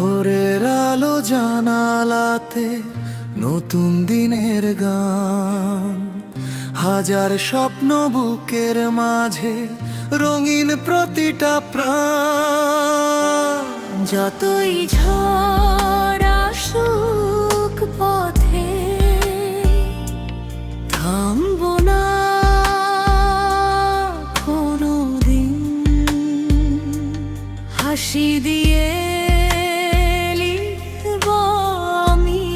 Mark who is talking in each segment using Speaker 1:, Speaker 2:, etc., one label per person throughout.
Speaker 1: ভোরের আলো জানালাতে নতুন দিনের গান, হাজার স্বপ্ন বুকের মাঝে রঙিন প্রতিটা প্রাণ।
Speaker 2: যতই ঝড় আসুক পথে থামবো না কোনোদিন, হাসি দিয়ে লিখব আমি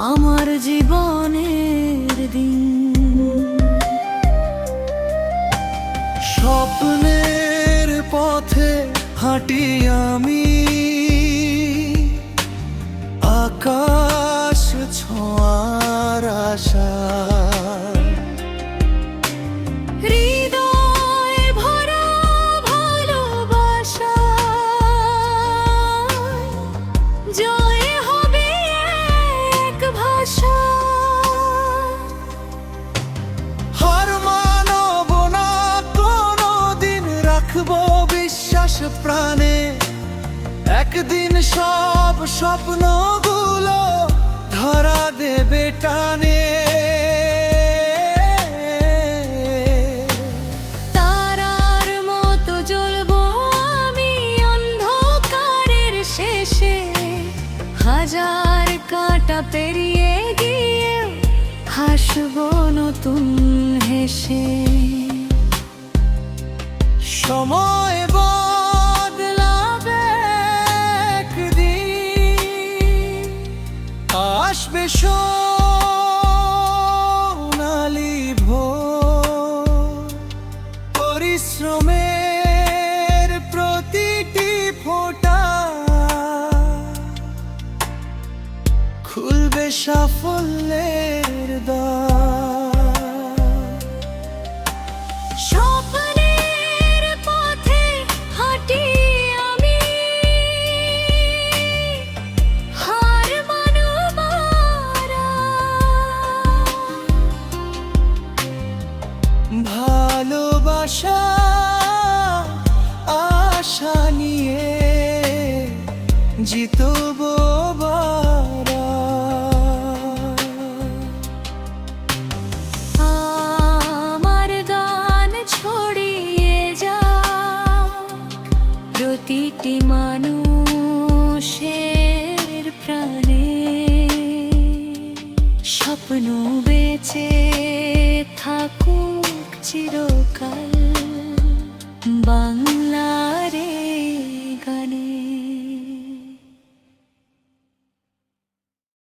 Speaker 2: আমার জীবনের দিন।
Speaker 1: স্বপ্নের পথে হাঁটি আমি, আকাশ ছোঁয়ার আশা।
Speaker 2: হৃদয় ভরা ভালোবাসা, জয় হবে এক ভাষা।
Speaker 1: হার মানব না কোনোদিন, রাখবো বিশ্বাস প্রাণে। একদিন সব স্বপ্নগুলো ধরা দেবে টানে।
Speaker 2: তারার মতো জ্বলবো আমি অন্ধকারের শেষে, হাজার কাঁটা পেরিয়ে গিয়ে হাসবো নতুন হেসে।
Speaker 1: সময় বদলাবে একদিন, আসবে সোনালি ভোর। পরিশ্রমের প্রতিটি ফোঁটা খুলবে সাফল্যের দ্বার।
Speaker 2: স্বপ্নের পথে হাঁটি আমি, হার মানব না।
Speaker 1: ভালোবাসা আশা নিয়ে জিতবো বারা।
Speaker 2: আমার গান ছড়িয়ে যাক প্রতিটি মানুষের প্রাণে, স্বপ্ন বেঁচে থাকুক চিরকাল বাংলা।